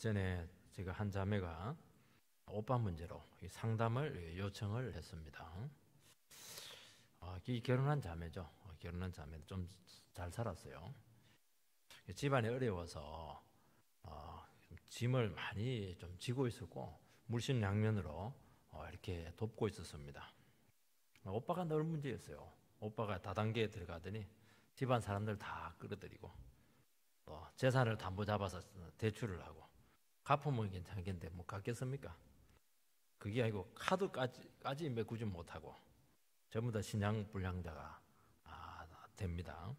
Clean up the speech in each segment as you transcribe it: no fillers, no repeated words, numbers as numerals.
전에 제가 한 자매가 오빠 문제로 상담을 요청을 했습니다. 이 결혼한 자매죠. 결혼한 자매 좀 잘 살았어요. 집안이 어려워서 짐을 많이 좀 지고 있었고 물심양면으로 이렇게 돕고 있었습니다. 오빠가 늘 문제였어요. 오빠가 다단계에 들어가더니 집안 사람들 다 끌어들이고 또 재산을 담보 잡아서 대출을 하고 갚으면 괜찮겠는데 뭐 갚겠습니까? 그게 아니고 카드까지 메꾸지 못하고 전부 다 신용 불량자가 됩니다.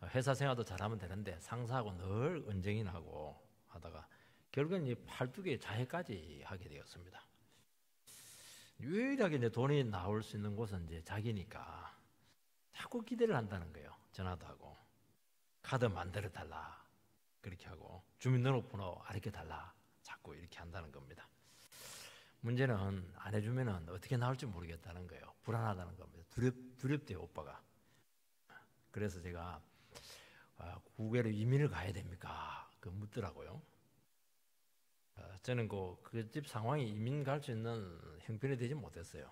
회사 생활도 잘하면 되는데 상사하고 늘 언쟁이 나고 하다가 결국은 이 팔뚝에 자해까지 하게 되었습니다. 유일하게 이제 돈이 나올 수 있는 곳은 이제 자기니까 자꾸 기대를 한다는 거예요. 전화도 하고 카드 만들어 달라 그렇게 하고 주민등록번호 알려 달라 자꾸 이렇게 한다는 겁니다. 문제는 안 해주면은 어떻게 나올지 모르겠다는 거예요. 불안하다는 겁니다. 두렵대요 오빠가. 그래서 제가 국외로 이민을 가야 됩니까? 그 묻더라고요. 저는 그 집 상황이 이민 갈 수 있는 형편이 되지 못했어요.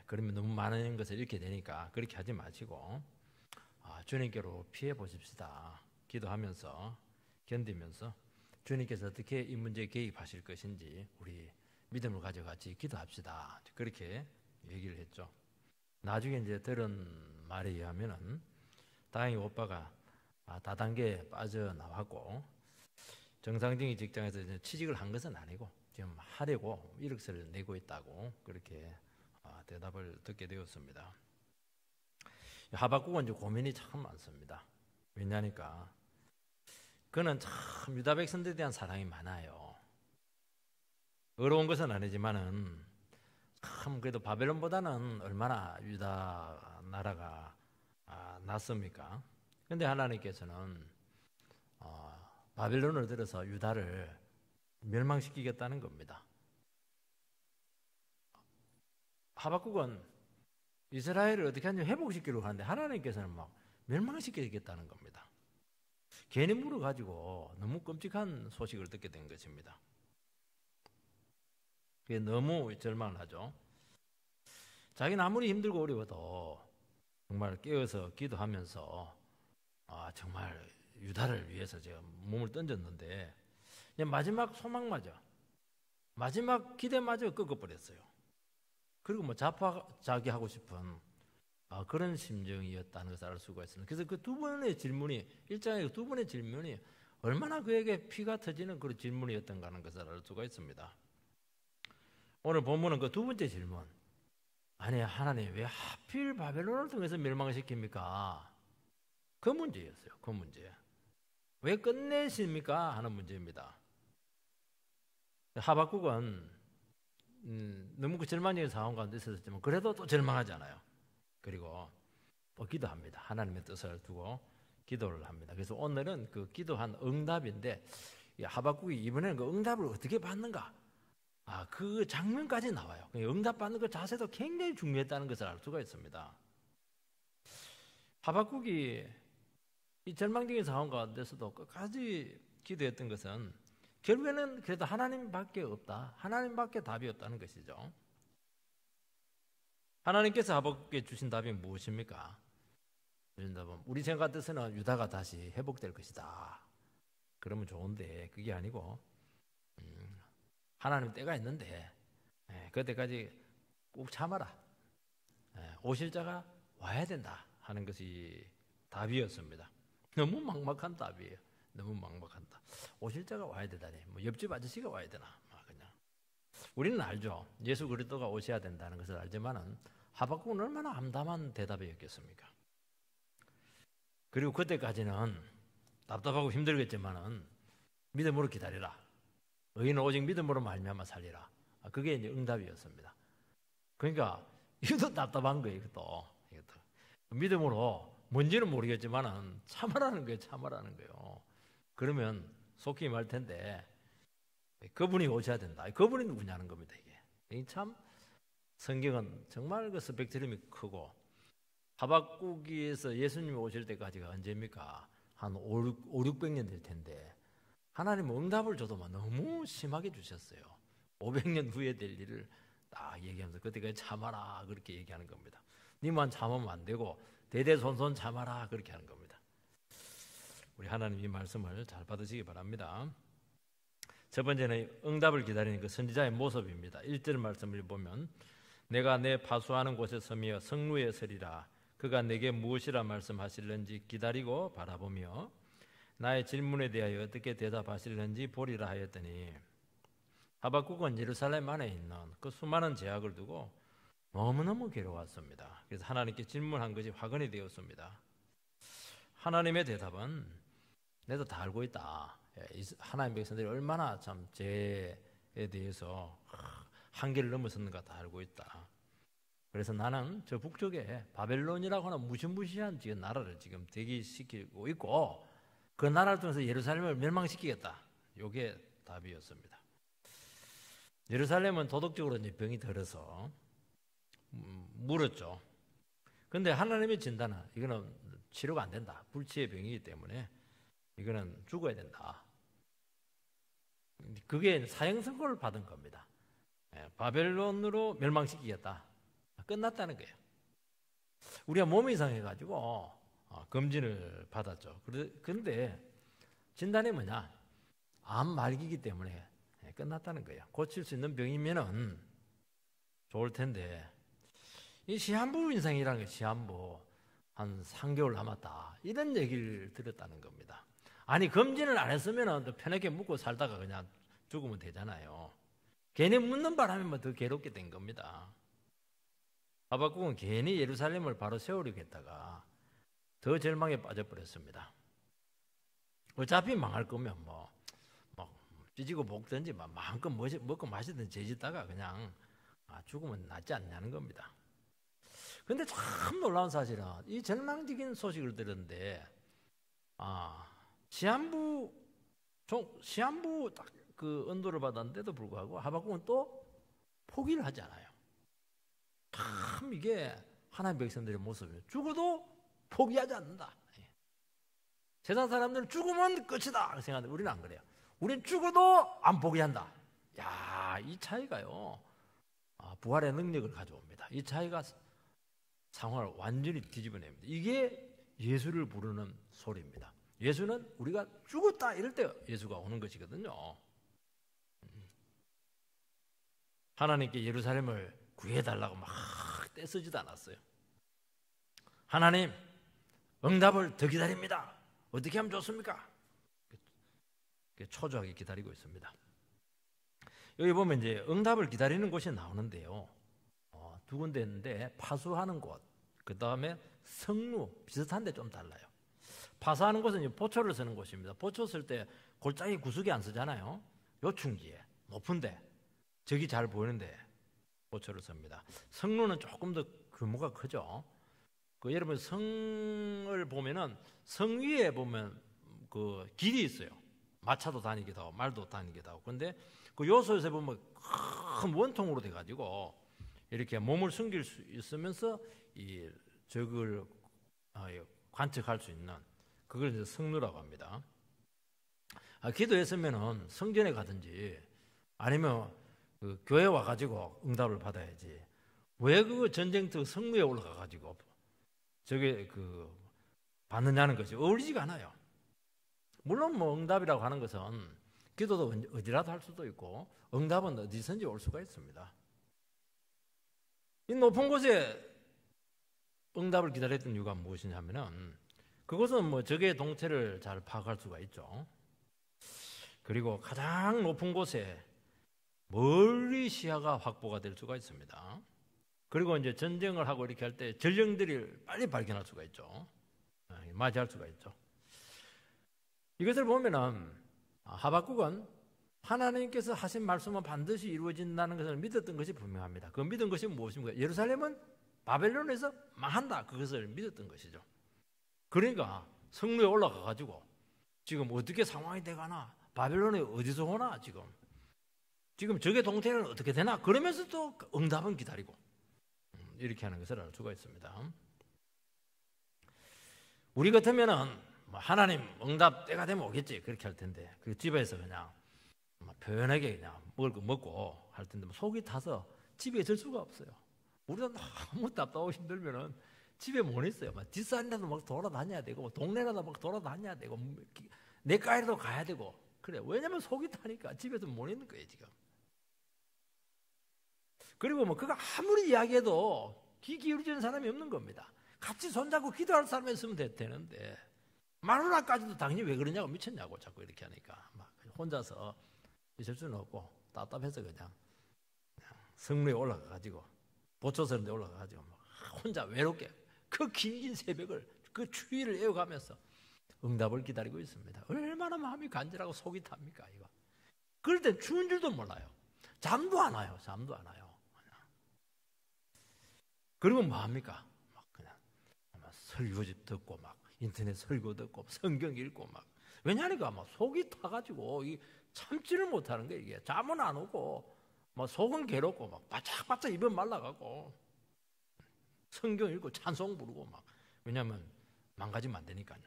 그러면 너무 많은 것을 잃게 되니까 그렇게 하지 마시고 주님께로 피해 보십시다. 기도하면서 견디면서 주님께서 어떻게 이 문제에 개입하실 것인지 우리 믿음을 가지고 같이 기도합시다. 그렇게 얘기를 했죠. 나중에 이제 들은 말에 의하면은 다행히 오빠가 다단계에 빠져나왔고 정상적인 직장에서 이제 취직을 한 것은 아니고 지금 하려고 이력서를 내고 있다고 그렇게 대답을 듣게 되었습니다. 하박국은 이제 고민이 참 많습니다. 왜냐니까 그는 참 유다 백성들에 대한 사랑이 많아요. 어려운 것은 아니지만은 참 그래도 바벨론보다는 얼마나 유다 나라가 낫습니까? 그런데 하나님께서는 바벨론을 들어서 유다를 멸망시키겠다는 겁니다. 하박국은 이스라엘을 어떻게 하냐면 회복시키려고 하는데 하나님께서는 막 멸망시키겠다는 겁니다. 괜히 물어가지고 너무 끔찍한 소식을 듣게 된 것입니다. 그게 너무 절망을 하죠. 자기는 아무리 힘들고 어려워도 정말 깨어서 기도하면서 정말 유다를 위해서 제가 몸을 던졌는데 마지막 소망마저 마지막 기대마저 꺾어버렸어요. 그리고 뭐 자포자기하고 싶은 그런 심정이었다는 것을 알 수가 있습니다. 그래서 그 두 번의 질문이 1장의 두 번의 질문이 얼마나 그에게 피가 터지는 그런 질문이었던가 하는 것을 알 수가 있습니다. 오늘 본문은 그 두 번째 질문, 아니 하나님 왜 하필 바벨론을 통해서 멸망시킵니까? 그 문제였어요. 그 문제. 왜 끝내십니까? 하는 문제입니다. 하박국은 너무 그 절망적인 상황 가운데 있었지만 그래도 또 절망하지 않아요. 그리고 또 기도합니다. 하나님의 뜻을 두고 기도를 합니다. 그래서 오늘은 그 기도한 응답인데 하박국이 이번에는 그 응답을 어떻게 받는가? 그 장면까지 나와요. 응답받는 그 자세도 굉장히 중요했다는 것을 알 수가 있습니다. 하박국이 이 절망적인 상황 가운데서도 끝까지 기도했던 것은 결국에는 그래도 하나님밖에 없다. 하나님밖에 답이 없다는 것이죠. 하나님께서 하박국에 주신 답이 무엇입니까? 주신 답은 우리 생각 같아서는 유다가 다시 회복될 것이다. 그러면 좋은데 그게 아니고 하나님 때가 있는데 그때까지 꼭 참아라. 오실 자가 와야 된다 하는 것이 답이었습니다. 너무 막막한 답이에요. 너무 막막한 답. 오실 자가 와야 되다니. 뭐 옆집 아저씨가 와야 되나? 그냥. 우리는 알죠. 예수 그리스도가 오셔야 된다는 것을 알지만은 하박국은 얼마나 암담한 대답이었겠습니까? 그리고 그때까지는 답답하고 힘들겠지만은 믿음으로 기다리라. 의인은 오직 믿음으로 말미암아 살리라. 그게 이제 응답이었습니다. 그러니까 이것도 답답한 거예요. 이것도. 믿음으로 뭔지는 모르겠지만은 참아라는 거예요. 참아라는 거예요. 그러면 속히 말 텐데 그분이 오셔야 된다. 그분이 누구냐는 겁니다. 이게 참 성경은 정말 그 스펙트럼이 크고 하박국에서 예수님이 오실 때까지가 언제입니까? 한 5, 600년 될 텐데 하나님은 응답을 줘도 너무 심하게 주셨어요. 500년 후에 될 일을 딱 얘기하면서 그때까지 참아라 그렇게 얘기하는 겁니다. 니만 참으면 안 되고 대대손손 참아라 그렇게 하는 겁니다. 우리 하나님 이 말씀을 잘 받으시기 바랍니다. 첫 번째는 응답을 기다리는 그 선지자의 모습입니다. 1절 말씀을 보면 내가 내 파수하는 곳에 서며 성루에 서리라. 그가 내게 무엇이라 말씀하실는지 기다리고 바라보며 나의 질문에 대하여 어떻게 대답하실는지 보리라 하였더니 하박국은 예루살렘 안에 있는 그 수많은 제약을 두고 너무너무 괴로웠습니다. 그래서 하나님께 질문한 것이 확언이 되었습니다. 하나님의 대답은 내도 다 알고 있다. 하나님 백성들이 얼마나 참 죄에 대해서 한계를 넘어섰는가 다 알고 있다. 그래서 나는 저 북쪽에 바벨론이라고 하는 무시무시한 지금 나라를 지금 대기시키고 있고 그 나라를 통해서 예루살렘을 멸망시키겠다. 이게 답이었습니다. 예루살렘은 도덕적으로 이제 병이 들어서 물었죠. 그런데 하나님의 진단은 이거는 치료가 안 된다. 불치의 병이기 때문에 이거는 죽어야 된다. 그게 사형 선고를 받은 겁니다. 바벨론으로 멸망시키겠다. 끝났다는 거예요. 우리가 몸이 이상해가지고 검진을 받았죠. 그런데 진단이 뭐냐? 암 말기이기 때문에 끝났다는 거예요. 고칠 수 있는 병이면은 좋을 텐데 이 시한부 인생이라는 게 시한부 한 3개월 남았다. 이런 얘기를 들었다는 겁니다. 아니 검진을 안 했으면 또 편하게 묵고 살다가 그냥 죽으면 되잖아요. 괜히 묻는 바람에 더 괴롭게 된 겁니다. 하박국은 괜히 예루살렘을 바로 세우려고 했다가 더 절망에 빠져버렸습니다. 어차피 망할 거면 찢고 볶든지 마음껏 먹고 마시든 죄짓다가 그냥 죽으면 낫지 않냐는 겁니다. 그런데 참 놀라운 사실은 이 절망적인 소식을 들었는데 시한부 딱 그 언도를 받았는데도 불구하고 하박국은 또 포기를 하지 않아요. 참 이게 하나님 백성들의 모습이에요. 죽어도 포기하지 않는다. 세상 사람들은 죽으면 끝이다 생각하는데 우리는 안 그래요. 우리는 죽어도 안 포기한다. 야, 이 차이가요. 부활의 능력을 가져옵니다. 이 차이가 상황을 완전히 뒤집어냅니다. 이게 예수를 부르는 소리입니다. 예수는 우리가 죽었다 이럴 때 예수가 오는 것이거든요. 하나님께 예루살렘을 구해달라고 막 떼쓰지도 않았어요. 하나님, 응답을 더 기다립니다. 어떻게 하면 좋습니까? 초조하게 기다리고 있습니다. 여기 보면 이제 응답을 기다리는 곳이 나오는데요. 두 군데 있는데 파수하는 곳, 그 다음에 성루 비슷한데 좀 달라요. 파수하는 곳은 이제 보초를 쓰는 곳입니다. 보초 쓸 때 골짜기 구석에 안 쓰잖아요. 요충지에 높은데 저기 잘 보이는데 보초를 씁니다. 성루는 조금 더 규모가 크죠. 여러분 성을 보면은 성 위에 보면 그 길이 있어요. 마차도 다니기도 하고 말도 다니기도 하고. 그런데 그 요소에서 보면 큰 원통으로 돼가지고 이렇게 몸을 숨길 수 있으면서 이 적을 관측할 수 있는 그걸 이제 성루라고 합니다. 기도했으면은 성전에 가든지 아니면 그 교회 와가지고 응답을 받아야지. 왜 그 전쟁터 성루에 올라가가지고 저게 그 받느냐는 것이 어울리지가 않아요. 물론 응답이라고 하는 것은 기도도 어디라도 할 수도 있고 응답은 어디선지 올 수가 있습니다. 이 높은 곳에 응답을 기다렸던 이유가 무엇이냐면은 그것은 적의 동태를 잘 파악할 수가 있죠. 그리고 가장 높은 곳에 멀리 시야가 확보가 될 수가 있습니다. 그리고 이제 전쟁을 하고 이렇게 할 때 전령들을 빨리 발견할 수가 있죠. 맞이할 수가 있죠. 이것을 보면은 하박국은 하나님께서 하신 말씀은 반드시 이루어진다는 것을 믿었던 것이 분명합니다. 그 믿은 것이 무엇입니까? 예루살렘은 바벨론에서 망한다. 그것을 믿었던 것이죠. 그러니까 성루에 올라가 가지고 지금 어떻게 상황이 돼가나, 바벨론이 어디서 오나, 지금 적의 동태는 어떻게 되나, 그러면서도 응답은 기다리고 이렇게 하는 것을 알 수가 있습니다. 우리 같으면은 뭐 하나님 응답 때가 되면 오겠지 그렇게 할 텐데 그 집에서 그냥 편하게 그냥 먹을 거 먹고 할 텐데 속이 타서 집에 있을 수가 없어요. 우리가 너무 답답하고 힘들면은 집에 못 있어요. 막 뒷산이라도 막 돌아다녀야 되고 동네라도 막 돌아다녀야 되고 내과에도 가야 되고 그래. 왜냐면 속이 타니까 집에서 못 있는 거예요 지금. 그리고 뭐 그가 아무리 이야기해도 귀 기울이는 사람이 없는 겁니다. 같이 손잡고 기도할 사람이 있으면 되는데 마누라까지도 당연히 왜 그러냐고 미쳤냐고 자꾸 이렇게 하니까 막 혼자서 있을 수는 없고 답답해서 그냥 성루에 올라가가지고 보초선에 올라가가지고 막 혼자 외롭게 그 긴 새벽을 그 추위를 에워가면서 응답을 기다리고 있습니다. 얼마나 마음이 간절하고 속이 탑니까 이거. 그럴 땐 추운 줄도 몰라요. 잠도 안 와요. 잠도 안 와요. 그러면 뭐합니까? 막 그냥 설교집 듣고 막 인터넷 설교 듣고 성경 읽고 막 왜냐니까 막 속이 타가지고 참지를 못하는 거예요. 이게 잠은 안 오고 막 속은 괴롭고 막 바짝바짝 입은 말라가고 성경 읽고 찬송 부르고 막 왜냐하면 망가지면 안 되니까요.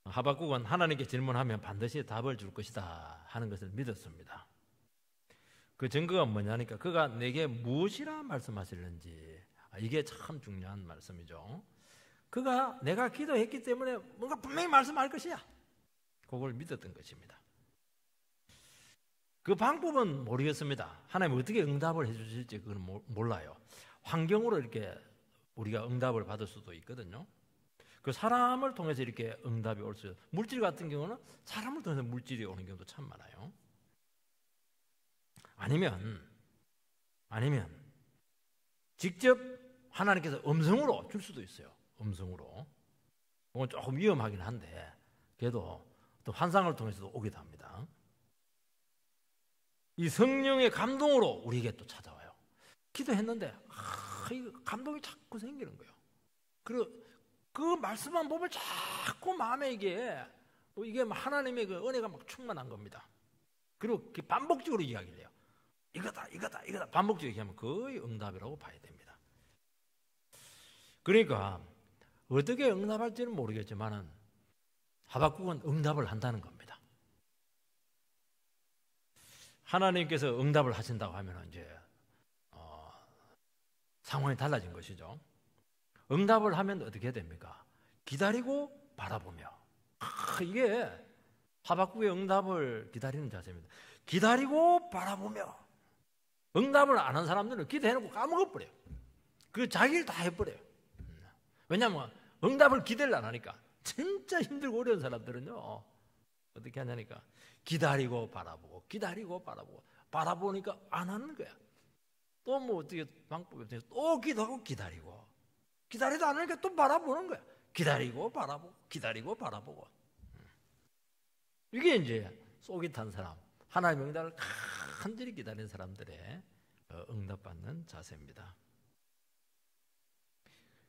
하박국은 하나님께 질문하면 반드시 답을 줄 것이다 하는 것을 믿었습니다. 그 증거가 뭐냐니까 그가 내게 무엇이라 말씀하실는지 이게 참 중요한 말씀이죠. 그가 내가 기도했기 때문에 뭔가 분명히 말씀할 것이야. 그걸 믿었던 것입니다. 그 방법은 모르겠습니다. 하나님 어떻게 응답을 해주실지 그건 몰라요. 환경으로 이렇게 우리가 응답을 받을 수도 있거든요. 그 사람을 통해서 이렇게 응답이 올 수 있어요. 물질 같은 경우는 사람을 통해서 물질이 오는 경우도 참 많아요. 아니면 직접 하나님께서 음성으로 줄 수도 있어요. 음성으로. 그건 조금 위험하긴 한데 그래도 또 환상을 통해서도 오기도 합니다. 이 성령의 감동으로 우리에게 또 찾아와요. 기도했는데 이 감동이 자꾸 생기는 거예요. 그리고 그 말씀만 보면 자꾸 마음에 이게 하나님의 그 은혜가 막 충만한 겁니다. 그리고 반복적으로 이야기를 해요. 이거다 반복적으로 얘기하면 거의 응답이라고 봐야 됩니다. 그러니까 어떻게 응답할지는 모르겠지만은 하박국은 응답을 한다는 겁니다. 하나님께서 응답을 하신다고 하면 이제 상황이 달라진 것이죠. 응답을 하면 어떻게 됩니까? 기다리고 바라보며. 이게 하박국의 응답을 기다리는 자세입니다. 기다리고 바라보며. 응답을 안 한 사람들은 기도해놓고 까먹어버려요. 그 자기 일 다 해버려요. 왜냐하면 응답을 기대를 안 하니까. 진짜 힘들고 어려운 사람들은요 어떻게 하냐니까 기다리고 바라보고 바라보니까 안 하는 거야. 또 뭐 어떻게 방법이 없으니까 또 기도하고 기다리도 안 하니까 또 바라보는 거야. 기다리고 바라보고 이게 이제 속이 탄 사람, 하나님의 응답을 간절히 기다리는 사람들의 응답받는 자세입니다.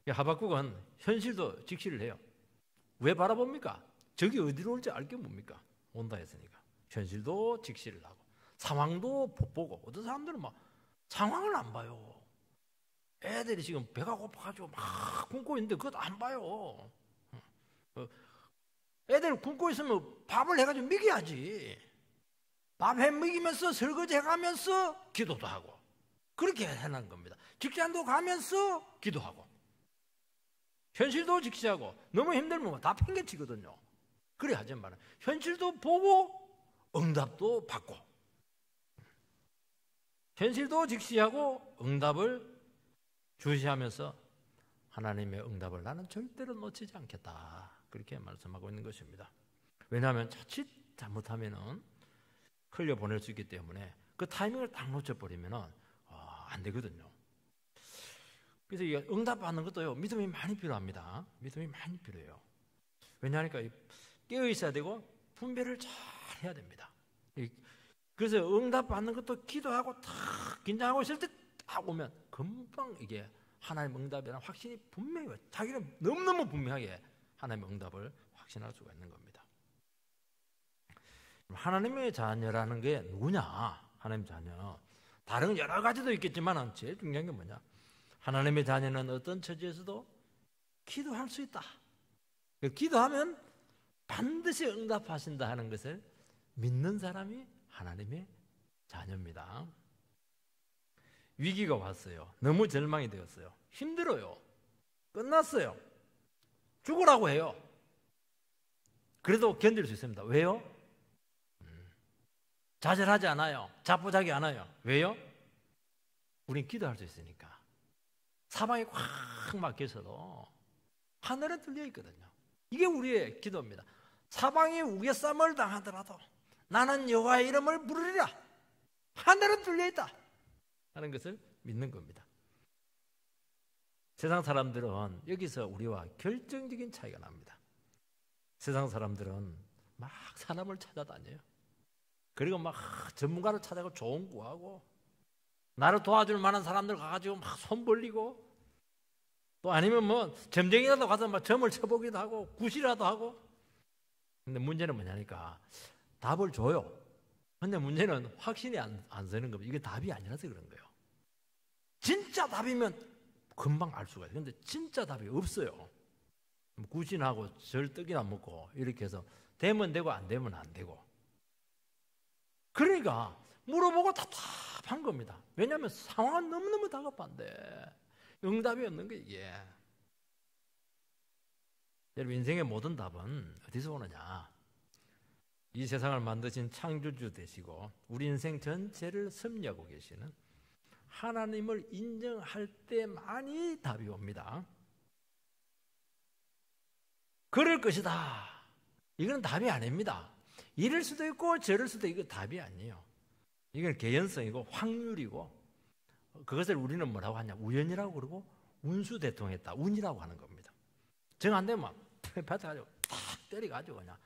하박국은 현실도 직시를 해요. 왜 바라봅니까? 적이 어디로 올지 알 게 뭡니까? 온다 했으니까. 현실도 직시를 하고 상황도 보고 어떤 사람들은 막 상황을 안 봐요. 애들이 지금 배가 고파가지고 막 굶고 있는데 그것도 안 봐요. 애들 굶고 있으면 밥을 해가지고 먹여야지. 밥 해 먹이면서 설거지 해가면서 기도도 하고 그렇게 해놓은 겁니다. 직장도 가면서 기도하고 현실도 직시하고 너무 힘들면 다 팽개치거든요. 그래 하지 말아요. 현실도 보고 응답도 받고 현실도 직시하고 응답을 주시하면서 하나님의 응답을 나는 절대로 놓치지 않겠다. 그렇게 말씀하고 있는 것입니다. 왜냐하면 자칫 잘못하면은 흘려보낼 수 있기 때문에 그 타이밍을 딱 놓쳐버리면은 안 되거든요. 그래서 이 응답받는 것도요 믿음이 많이 필요합니다. 믿음이 많이 필요해요. 왜냐하니까 깨어 있어야 되고 분별을 잘 해야 됩니다. 그래서 응답받는 것도 기도하고 탁 긴장하고 있을 때 딱 오면 금방 이게 하나님 응답이라는 확신이 분명히 와요. 자기는 너무너무 분명하게 하나님의 응답을 확신할 수가 있는 겁니다. 하나님의 자녀라는 게 누구냐? 하나님의 자녀. 다른 여러 가지도 있겠지만 제일 중요한 게 뭐냐? 하나님의 자녀는 어떤 처지에서도 기도할 수 있다. 기도하면 반드시 응답하신다 하는 것을 믿는 사람이 하나님의 자녀입니다. 위기가 왔어요. 너무 절망이 되었어요. 힘들어요. 끝났어요. 죽으라고 해요. 그래도 견딜 수 있습니다. 왜요? 좌절하지 않아요. 자포자기 않아요. 왜요? 우린 기도할 수 있으니까. 사방이 꽉 막혀 있어도 하늘은 뚫려 있거든요. 이게 우리의 기도입니다. 사방이 우겨쌈을 당하더라도 나는 여호와의 이름을 부르리라. 하늘은 뚫려 있다 하는 것을 믿는 겁니다. 세상 사람들은 여기서 우리와 결정적인 차이가 납니다. 세상 사람들은 막 사람을 찾아다녀요. 그리고 막 전문가를 찾아가고 조언 구하고 나를 도와줄 만한 사람들 가가지고 막 손 벌리고 또 아니면 뭐 점쟁이라도 가서 막 점을 쳐보기도 하고 굿이라도 하고. 근데 문제는 뭐냐니까 답을 줘요. 근데 문제는 확신이 안 서는 겁니다. 이게 답이 아니라서 그런 거예요. 진짜 답이면 금방 알 수가 있어요. 근데 진짜 답이 없어요. 굿이나 절 떡이나 먹고 이렇게 해서 되면 되고 안 되면 안 되고. 그러니까 물어보고 답답한 겁니다. 왜냐하면 상황은 너무너무 다급한데 응답이 없는 거예요. 이게. 여러분 인생의 모든 답은 어디서 오느냐? 이 세상을 만드신 창조주 되시고 우리 인생 전체를 섭리하고 계시는 하나님을 인정할 때만이 답이 옵니다. 그럴 것이다. 이건 답이 아닙니다. 이럴 수도 있고 저럴 수도 있고 답이 아니에요. 이건 개연성이고 확률이고 그것을 우리는 뭐라고 하냐? 우연이라고 그러고 운수대통했다. 운이라고 하는 겁니다. 정 안 되면 뱉어가지고 탁 때려가지고 그냥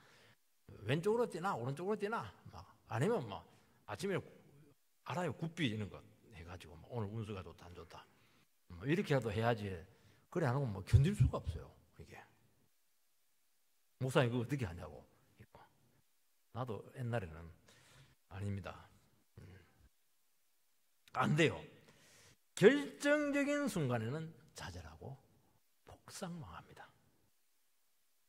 왼쪽으로 뛰나 오른쪽으로 뛰나 막 아니면 뭐 아침에 알아요. 굿비 이런 거 해가지고 뭐 오늘 운수가 좋다 안 좋다 뭐 이렇게라도 해야지. 그래 안 하고 뭐 견딜 수가 없어요. 이게 목사님 그거 어떻게 하냐고. 나도 옛날에는 아닙니다. 안 돼요. 결정적인 순간에는 좌절하고 폭삭망합니다.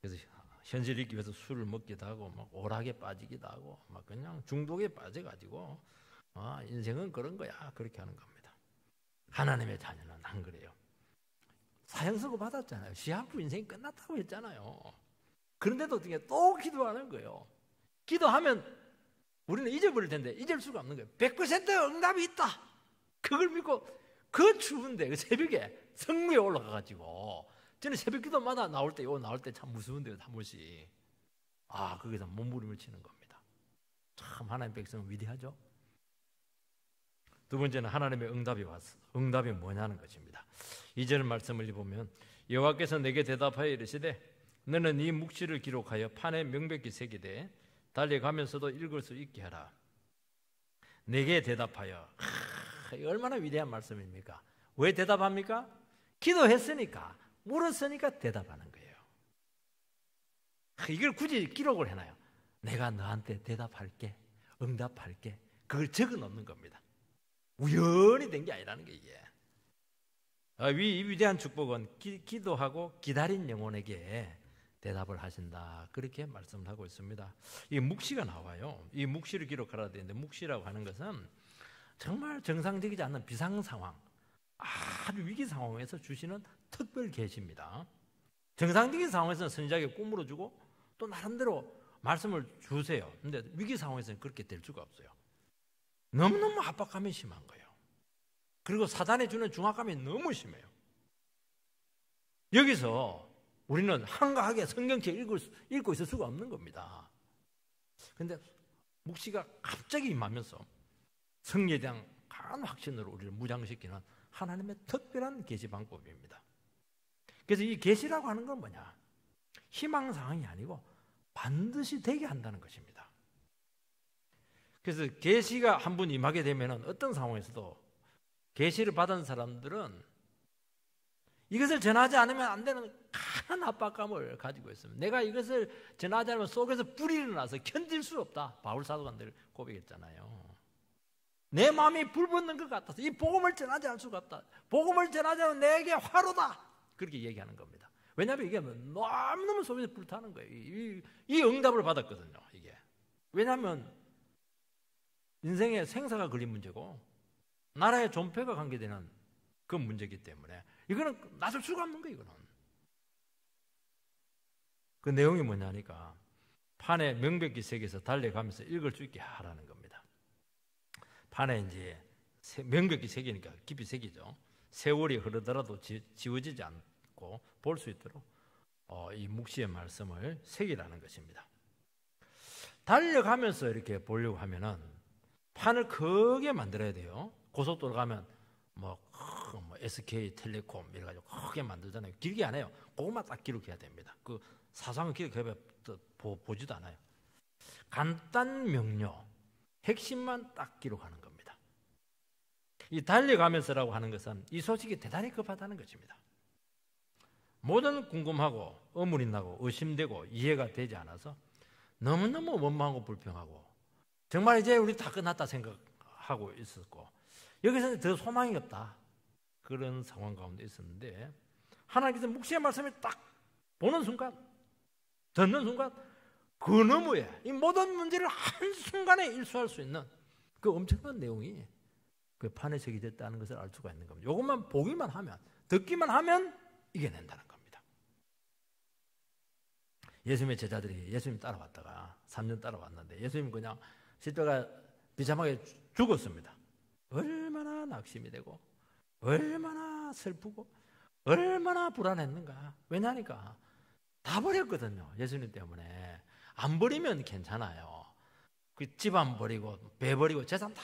그래서 현실 있기 위해서 술을 먹기도 하고 막 오락에 빠지기도 하고 막 그냥 중독에 빠져가지고 인생은 그런 거야 그렇게 하는 겁니다. 하나님의 자녀는 안 그래요. 사형선고 받았잖아요. 시한부 인생이 끝났다고 했잖아요. 그런데도 어떻게 또 기도하는 거예요. 기도하면 우리는 잊어버릴 텐데 잊을 수가 없는 거예요. 100% 응답이 있다. 그걸 믿고 그 추운데 그 새벽에 성무에 올라가가지고 저는 새벽 기도마다 나올 때 참 무서운데요. 한 번씩 거기서 몸부림을 치는 겁니다. 참 하나님 백성은 위대하죠. 두 번째는 하나님의 응답이 왔어. 응답이 뭐냐는 것입니다. 2절 말씀을 보면 여호와께서 내게 대답하여 이르시되 너는 이 묵시를 기록하여 판에 명백히 새기되 달려가면서도 읽을 수 있게 하라. 내게 대답하여. 얼마나 위대한 말씀입니까? 왜 대답합니까? 기도했으니까 물었으니까 대답하는 거예요. 이걸 굳이 기록을 해놔요. 내가 너한테 대답할게 응답할게 그걸 적어놓는 겁니다. 우연히 된 게 아니라는 게 이게. 이 위대한 축복은 기도하고 기다린 영혼에게 대답을 하신다. 그렇게 말씀을 하고 있습니다. 이 묵시가 나와요. 이 묵시를 기록하라 되는데 묵시라고 하는 것은 정말 정상적이지 않는 비상 상황, 아주 위기 상황에서 주시는 특별 계시입니다. 정상적인 상황에서는 선지자에게 꿈으로 주고 또 나름대로 말씀을 주세요. 근데 위기 상황에서는 그렇게 될 수가 없어요. 너무너무 압박감이 심한 거예요. 그리고 사단이 주는 중압감이 너무 심해요. 여기서 우리는 한가하게 성경책 읽고 있을 수가 없는 겁니다. 그런데 묵시가 갑자기 임하면서 승리에 대한 강한 확신으로 우리를 무장시키는 하나님의 특별한 계시 방법입니다. 그래서 이 계시라고 하는 건 뭐냐? 희망 상황이 아니고 반드시 되게 한다는 것입니다. 그래서 계시가 한 번 임하게 되면 어떤 상황에서도 계시를 받은 사람들은 이것을 전하지 않으면 안 되는 강한 압박감을 가지고 있습니다. 내가 이것을 전하지 않으면 속에서 불이 일어나서 견딜 수 없다. 바울 사도가 늘 고백했잖아요. 내 마음이 불붙는 것 같아서 이 복음을 전하지 않을 수가 없다. 복음을 전하지 않으면 내게 화로다. 그렇게 얘기하는 겁니다. 왜냐하면 이게 너무너무 속에서 불타는 거예요. 이 응답을 받았거든요. 이게. 왜냐하면 인생에 생사가 걸린 문제고 나라의 존폐가 관계되는 그 문제이기 때문에 이거는 놔둘 수가 없는 거예요. 이거는. 그 내용이 뭐냐니까 판에 명백히 새겨서 달려가면서 읽을 수 있게 하라는 겁니다. 판에 이제 명백히 새기니까 깊이 새기죠. 세월이 흐르더라도 지워지지 않고 볼 수 있도록 이 묵시의 말씀을 새기라는 것입니다. 달려가면서 이렇게 보려고 하면은 판을 크게 만들어야 돼요. 고속도로 가면 뭐 SK텔레콤 이래가지고 크게 만들잖아요. 길게 안 해요. 그것만 딱 기록해야 됩니다. 그 사상은 기록해 보지도 않아요. 간단 명료, 핵심만 딱 기록하는 겁니다. 이 달려가면서라고 하는 것은 이 소식이 대단히 급하다는 것입니다. 뭐든 궁금하고 의문이 나고 의심되고 이해가 되지 않아서 너무너무 원망하고 불평하고 정말 이제 우리 다 끝났다 생각하고 있었고 여기서는 더 소망이 없다. 그런 상황 가운데 있었는데 하나님께서 묵시의 말씀을 딱 보는 순간 듣는 순간 그 너머에 이 모든 문제를 한순간에 일수할 수 있는 그 엄청난 내용이 그 판에 새겨졌다는 것을 알 수가 있는 겁니다. 이것만 보기만 하면 듣기만 하면 이겨낸다는 겁니다. 예수님의 제자들이 예수님 따라왔다가 3년 따라왔는데 예수님 그냥 십자가 비참하게 죽었습니다. 얼마나 낙심이 되고 얼마나 슬프고 얼마나 불안했는가. 왜냐니까 다 버렸거든요. 예수님 때문에. 안 버리면 괜찮아요. 그 집 안 버리고 배 버리고 재산 다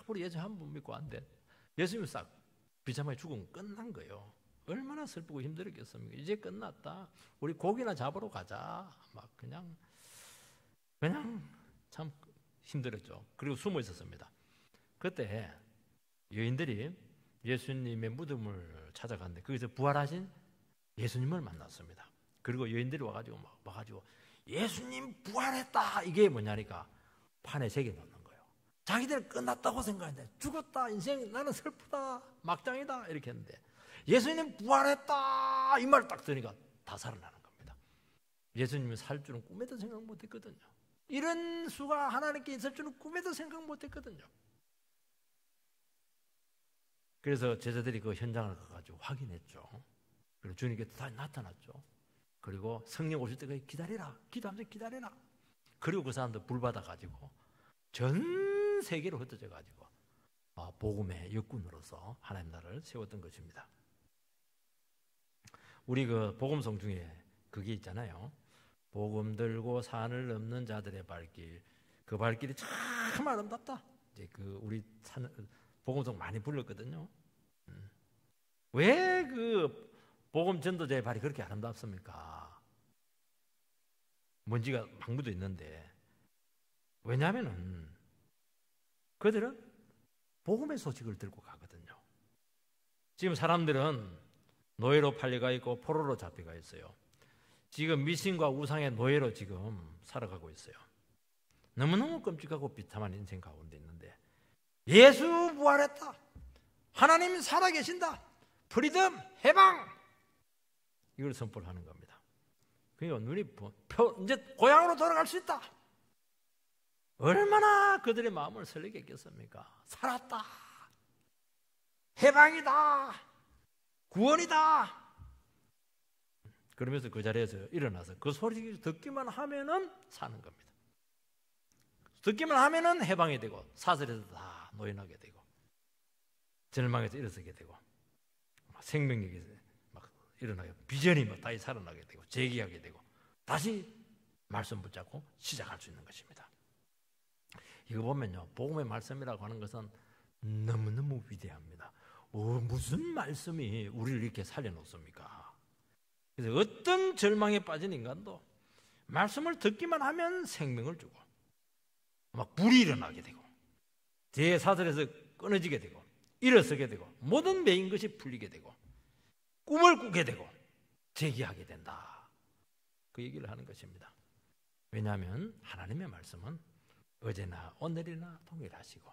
버리고 예수님 한 분 믿고 안 돼. 예수님 싹 비참하게 죽으면 끝난 거예요. 얼마나 슬프고 힘들었겠습니까? 이제 끝났다. 우리 고기나 잡으러 가자. 막 그냥 참 힘들었죠. 그리고 숨어 있었습니다. 그때 여인들이 예수님의 무덤을 찾아갔는데 거기서 부활하신 예수님을 만났습니다. 그리고 여인들이 와가지고 예수님 부활했다. 이게 뭐냐니까 판에 새겨 놓는 거예요. 자기들은 끝났다고 생각했는데 죽었다. 인생 나는 슬프다. 막장이다. 이렇게 했는데 예수님 부활했다. 이 말을 딱 들으니까 다 살아나는 겁니다. 예수님이 살 줄은 꿈에도 생각 못했거든요. 이런 수가 하나님께 있을 줄은 꿈에도 생각 못했거든요. 그래서 제자들이 그 현장을 가가지고 확인했죠. 그리고 주님께서 다시 나타났죠. 그리고 성령 오실 때까지 기다리라. 기도하면서 기다리라. 그리고 그 사람들 불 받아가지고 전 세계로 흩어져가지고 복음의 역군으로서 하나님 나라를 세웠던 것입니다. 우리 그 복음성 중에 그게 있잖아요. 복음 들고 산을 넘는 자들의 발길. 그 발길이 참 아름답다. 이제 그 우리 복음성 많이 불렀거든요. 왜 그 복음 전도자의 발이 그렇게 아름답습니까? 먼지가 막 묻어 있는데 왜냐하면은 그들은 복음의 소식을 들고 가거든요. 지금 사람들은 노예로 팔려가 있고 포로로 잡혀가 있어요. 지금 미신과 우상의 노예로 지금 살아가고 있어요. 너무너무 끔찍하고 비참한 인생 가운데 있는데 예수 부활했다. 하나님 살아계신다. 프리덤, 해방. 이걸 선포를 하는 겁니다. 그러니까 눈이 이제 고향으로 돌아갈 수 있다. 얼마나 그들의 마음을 설레게 했겠습니까? 살았다. 해방이다. 구원이다. 그러면서 그 자리에서 일어나서 그 소리 듣기만 하면은 사는 겁니다. 듣기만 하면은 해방이 되고 사슬에서 다 노인하게 되고 절망에서 일어서게 되고 생명력이 막 일어나게 비전이 막 다시 살아나게 되고 재기하게 되고 다시 말씀 붙잡고 시작할 수 있는 것입니다. 이거 보면요, 복음의 말씀이라고 하는 것은 너무너무 위대합니다. 무슨 말씀이 우리를 이렇게 살려놓습니까? 그래서 어떤 절망에 빠진 인간도 말씀을 듣기만 하면 생명을 주고 막 불이 일어나게 되고 제 사슬에서 끊어지게 되고 일어서게 되고 모든 매인 것이 풀리게 되고 꿈을 꾸게 되고 재기하게 된다. 그 얘기를 하는 것입니다. 왜냐하면 하나님의 말씀은 어제나 오늘이나 동일하시고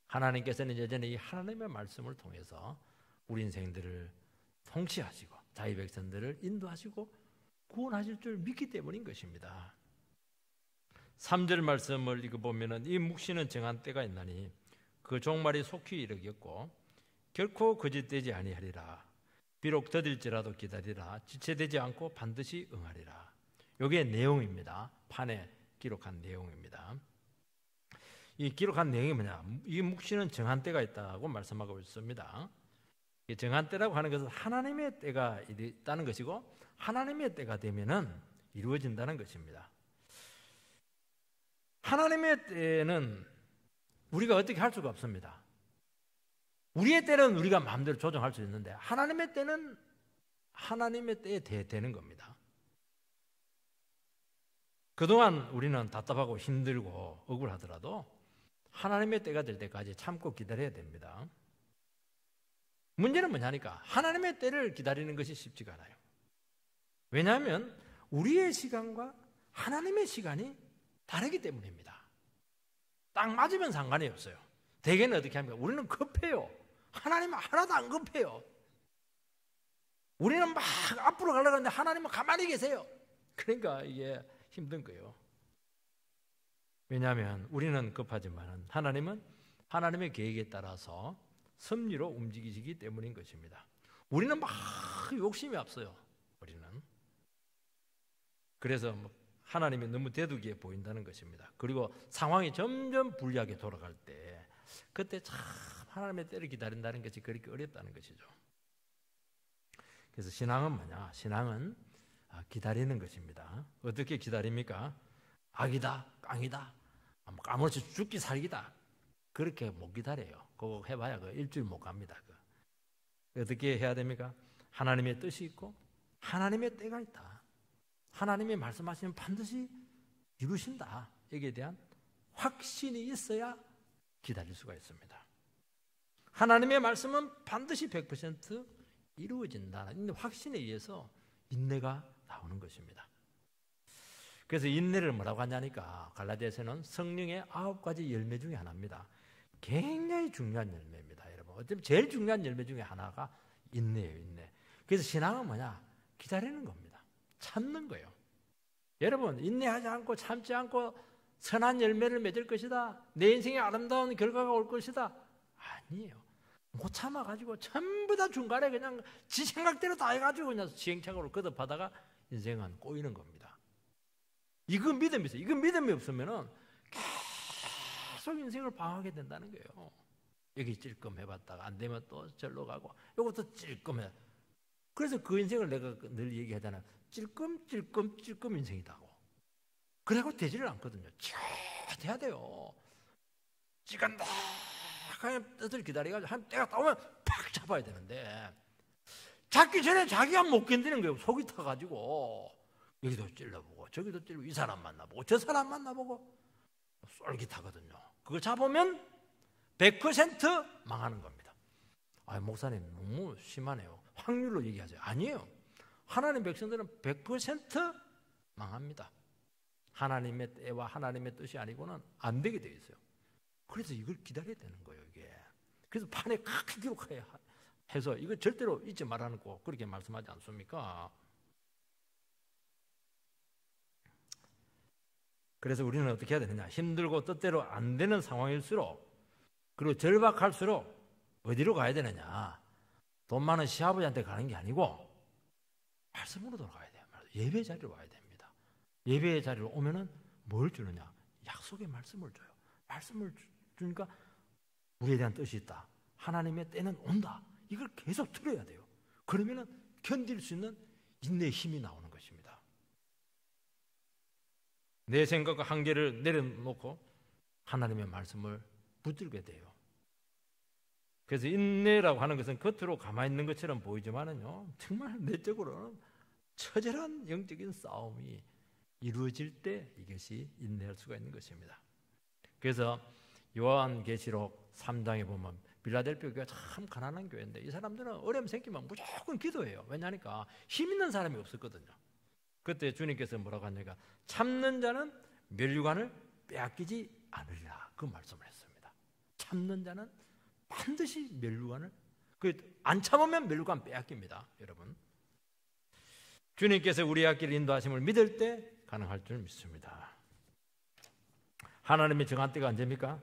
하나님께서는 여전히 이 하나님의 말씀을 통해서 우리 인생들을 통치하시고 자기 백성들을 인도하시고 구원하실 줄 믿기 때문인 것입니다. 3절 말씀을 읽어보면 이 묵시는 정한 때가 있나니 그 종말이 속히 이르겠고 결코 거짓되지 아니하리라. 비록 더딜지라도 기다리라. 지체되지 않고 반드시 응하리라. 이게 내용입니다. 판에 기록한 내용입니다. 이 기록한 내용이 뭐냐? 이 묵시는 정한 때가 있다고 말씀하고 있습니다. 이 정한 때라고 하는 것은 하나님의 때가 있다는 것이고 하나님의 때가 되면은 이루어진다는 것입니다. 하나님의 때는 우리가 어떻게 할 수가 없습니다. 우리의 때는 우리가 마음대로 조정할 수 있는데 하나님의 때는 하나님의 때에 되는 겁니다. 그동안 우리는 답답하고 힘들고 억울하더라도 하나님의 때가 될 때까지 참고 기다려야 됩니다. 문제는 뭐냐니까 하나님의 때를 기다리는 것이 쉽지가 않아요. 왜냐하면 우리의 시간과 하나님의 시간이 다르기 때문입니다. 딱 맞으면 상관이 없어요. 대개는 어떻게 합니까? 우리는 급해요. 하나님은 하나도 안 급해요. 우리는 막 앞으로 가려고 하는데 하나님은 가만히 계세요. 그러니까 이게 힘든 거예요. 왜냐하면 우리는 급하지만 하나님은 하나님의 계획에 따라서 섭리로 움직이시기 때문인 것입니다. 우리는 막 욕심이 앞서요. 우리는. 그래서 하나님이 너무 대두기에 보인다는 것입니다. 그리고 상황이 점점 불리하게 돌아갈 때 그때 참 하나님의 때를 기다린다는 것이 그렇게 어렵다는 것이죠. 그래서 신앙은 뭐냐? 신앙은 기다리는 것입니다. 어떻게 기다립니까? 악이다, 깡이다, 아무렇지 죽기 살기다. 그렇게 못 기다려요. 그거 해봐야 일주일 못 갑니다. 어떻게 해야 됩니까? 하나님의 뜻이 있고 하나님의 때가 있다. 하나님이 말씀하시면 반드시 이루신다. 여기에 대한 확신이 있어야 기다릴 수가 있습니다. 하나님의 말씀은 반드시 100% 이루어진다는 확신에 의해서 인내가 나오는 것입니다. 그래서 인내를 뭐라고 하냐니까 갈라디아서는 성령의 9가지 열매 중에 하나입니다. 굉장히 중요한 열매입니다. 여러분 어쩌면 제일 중요한 열매 중에 하나가 인내예요. 인내. 그래서 신앙은 뭐냐? 기다리는 겁니다. 참는 거예요. 여러분 인내하지 않고 참지 않고 선한 열매를 맺을 것이다. 내 인생에 아름다운 결과가 올 것이다. 아니에요. 못 참아가지고 전부 다 중간에 그냥 지 생각대로 다 해가지고 그냥 시행착오로 거듭하다가 인생은 꼬이는 겁니다. 이거 믿음이 있어요. 이거 믿음이 없으면은 계속 인생을 방황하게 된다는 거예요. 여기 찔끔 해봤다가 안 되면 또 절로 가고 이것도 찔끔 해. 그래서 그 인생을 내가 늘 얘기하잖아요. 찔끔 인생이다고. 그래고 되지를 않거든요. 돼야 돼요. 찌간다. 그냥 뜻을 기다려가지고 한 때가 따오면 팍 잡아야 되는데 잡기 전에 자기가 못 견디는 거예요. 속이 타가지고 여기도 찔러보고 저기도 찔러보고 이 사람 만나보고 저 사람 만나보고 쏠깃하거든요. 그걸 잡으면 100% 망하는 겁니다. 목사님 너무 심하네요. 확률로 얘기하세요. 아니에요. 하나님 백성들은 100% 망합니다. 하나님의 때와 하나님의 뜻이 아니고는 안 되게 되어 있어요. 그래서 이걸 기다려야 되는 거예요, 이게. 그래서 판에 크게 기록해야 해서 이거 절대로 잊지 말라는 거 그렇게 말씀하지 않습니까? 그래서 우리는 어떻게 해야 되느냐? 힘들고 뜻대로 안 되는 상황일수록 그리고 절박할수록 어디로 가야 되느냐? 돈 많은 시아버지한테 가는 게 아니고 말씀으로 돌아가야 돼요. 예배 자리로 와야 됩니다. 예배 자리로 오면은 뭘 주느냐? 약속의 말씀을 줘요. 말씀을 주니까 우리에 대한 뜻이 있다. 하나님의 때는 온다. 이걸 계속 들어야 돼요. 그러면은 견딜 수 있는 인내의 힘이 나오는 것입니다. 내 생각과 한계를 내려놓고 하나님의 말씀을 붙들게 돼요. 그래서 인내라고 하는 것은 겉으로 가만히 있는 것처럼 보이지만은요, 정말 내적으로는 처절한 영적인 싸움이 이루어질 때 이것이 인내할 수가 있는 것입니다. 그래서 요한계시록 3장에 보면 빌라델피아 교회가 참 가난한 교회인데 이 사람들은 어려움 생기면 무조건 기도해요. 왜냐하니까 힘 있는 사람이 없었거든요. 그때 주님께서 뭐라고 하냐니까 참는 자는 면류관을 빼앗기지 않으리라 그 말씀을 했습니다. 참는 자는 반드시 면류관을 안 참으면 면류관 빼앗깁니다. 여러분 주님께서 우리의 앞길 인도하심을 믿을 때 가능할 줄 믿습니다. 하나님의 정한 때가 언제입니까?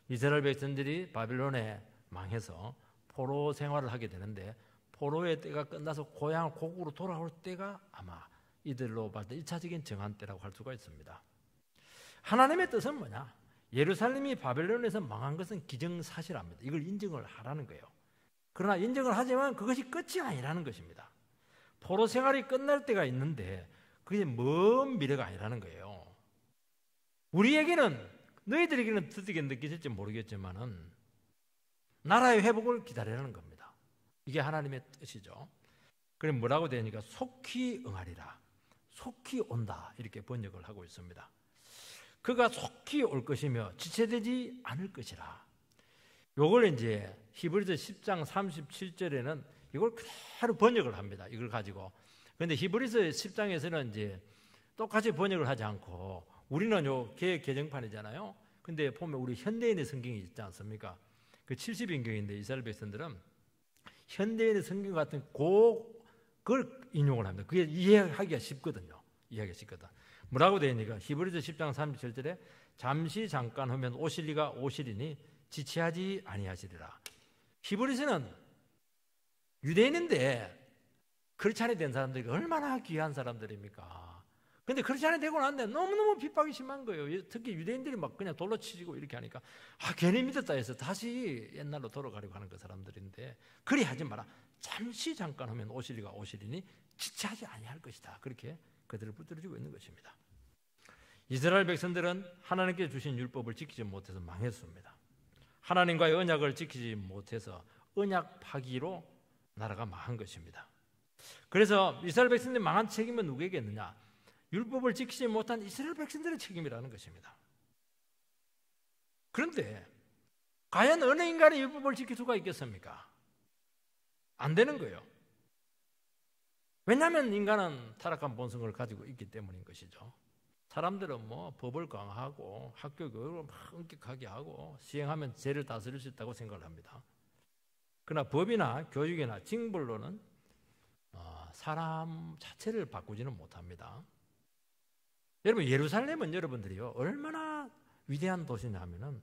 이스라엘 백성들이 바빌론에 망해서 포로 생활을 하게 되는데 포로의 때가 끝나서 고향 고국으로 돌아올 때가 아마 이들로 봤을 때 1차적인 정한 때라고 할 수가 있습니다. 하나님의 뜻은 뭐냐? 예루살렘이 바벨론에서 망한 것은 기정사실합니다. 이걸 인정을 하라는 거예요. 그러나 인정을 하지만 그것이 끝이 아니라는 것입니다. 포로 생활이 끝날 때가 있는데 그게 먼 미래가 아니라는 거예요. 우리에게는, 너희들에게는 드디어 느끼실지 모르겠지만은 나라의 회복을 기다리라는 겁니다. 이게 하나님의 뜻이죠. 그럼 뭐라고 되니까 속히 응하리라, 속히 온다, 이렇게 번역을 하고 있습니다. 그가 속히 올 것이며 지체되지 않을 것이라. 요걸 이제 히브리서 10장 37절에는 이걸 그대로 번역을 합니다. 이걸 가지고. 그런데 히브리서 10장에서는 이제 똑같이 번역을 하지 않고, 우리는 요 개역 개정판이잖아요. 근데 보면 우리 현대인의 성경이 있지 않습니까? 그 70인경인데 이스라엘 백성들은 현대인의 성경 같은 그걸 인용을 합니다. 그게 이해하기가 쉽거든요. 이해하기가 쉽거든. 뭐라고 되어 있니까 히브리서 10장 37절에 잠시 잠깐 하면 오실리가 오시리니 지체하지 아니하시리라. 히브리서는 유대인인데 크리스찬이 된 사람들이 얼마나 귀한 사람들입니까? 근데 크리스찬이 되고 났는데 너무너무 핍박이 심한 거예요. 특히 유대인들이 막 그냥 돌로 치고 이렇게 하니까 괜히 믿었다 해서 다시 옛날로 돌아가려고 하는 그 사람들인데, 그리 하지 마라. 잠시 잠깐 하면 오실리가 오시리니 지체하지 아니할 것이다. 그렇게 그들을 붙들어주고 있는 것입니다. 이스라엘 백성들은 하나님께 주신 율법을 지키지 못해서 망했습니다. 하나님과의 언약을 지키지 못해서 언약 파기로 나라가 망한 것입니다. 그래서 이스라엘 백성들이 망한 책임은 누구에게 있느냐? 율법을 지키지 못한 이스라엘 백성들의 책임이라는 것입니다. 그런데 과연 어느 인간이 율법을 지킬 수가 있겠습니까? 안 되는 거예요. 왜냐하면 인간은 타락한 본성을 가지고 있기 때문인 것이죠. 사람들은 뭐 법을 강화하고 학교 교육을 막 엄격하게 하고 시행하면 죄를 다스릴 수 있다고 생각을 합니다. 그러나 법이나 교육이나 징벌로는 사람 자체를 바꾸지는 못합니다. 여러분, 예루살렘은 여러분들이요 얼마나 위대한 도시냐 하면은,